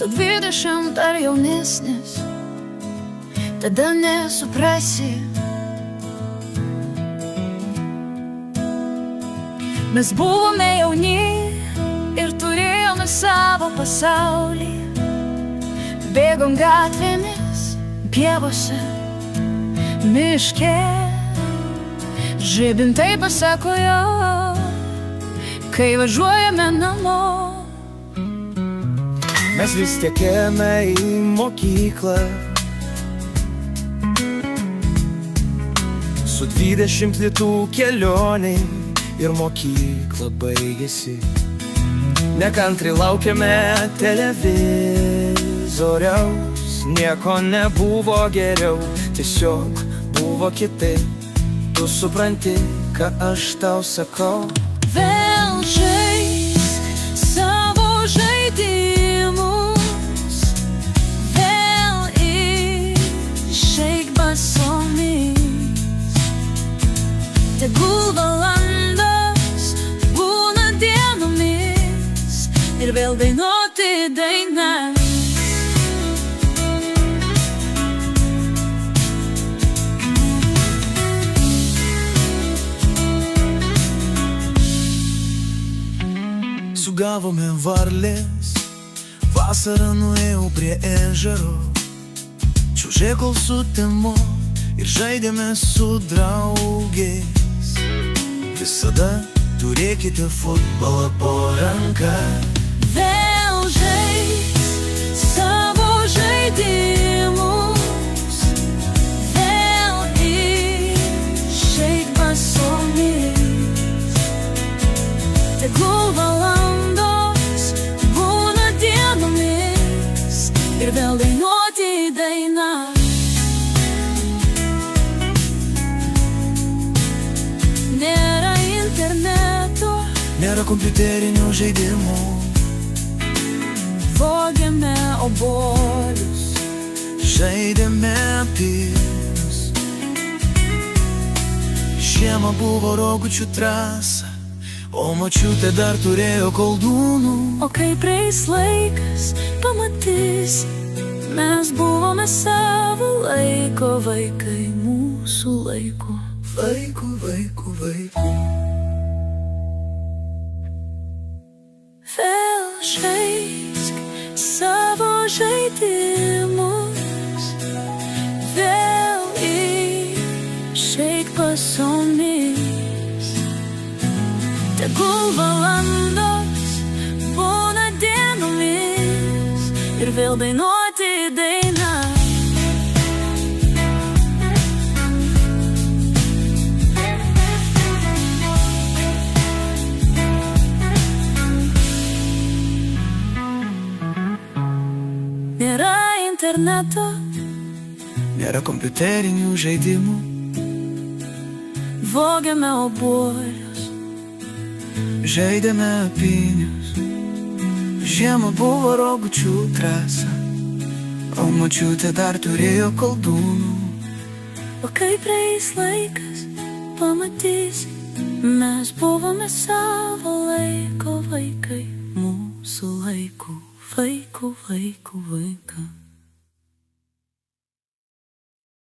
tu 20 ar jaunesnis, tada nesuprasi. Mes buvome jauni ir turėjome savo pasaulį. Bėgom gatvėmis, pievose, miške. Žibintai pasako jo, kai važiuojame namo. Mes vis tiek ėjome į mokyklą, su 20 litų kelioniai ir mokykla baigėsi. Nekantri laukiame televizoriaus, nieko nebuvo geriau, tiesiog buvo kitaip. Tu supranti, ką aš tau sakau? Vėl žaisk savo žaidimus, vėl išeik basomis. Tegul valandos būna dienomis ir vėl dainuoti dainas. Sugavome varlės, vasarą nuėjau prie ežero, čiuožėkol sutemo ir žaidėme su draugės. Visada turėkite futbolą po ranka. Vėl žaisk savo žaidimus, vėl išeik basomis. Tegul valandos būna dienomis ir vėl dainuoti dainas. Nėra interneto, Nėra kompiuterinių žaidimų, vogėme obuolius, žaidėme pinius. Žiemą buvo Rogučių trasa, o močiutė dar turėjo koldūnų. o kai praeis laikas, pamatysi, mes buvome savo laiko vaikai, mūsų laiko. Vaikų, vaikų, vaikų. Vėl žaisk savo žaidimus, vėl išeik basomis. Tegul valandos būna dienomis ir vėl dainuoti dainas. Nėra interneto, Nėra kompiuterinių žaidimų, vogėme obuolius, žaidėme pinius. Žiemą buvo Rogučių trasa, o močiutė dar turėjo koldūnų. o kai praeis laikas, pamatysi, mes buvome savo laiko vaikai, mūsų laikų, vaikų, vaikų, vaiką.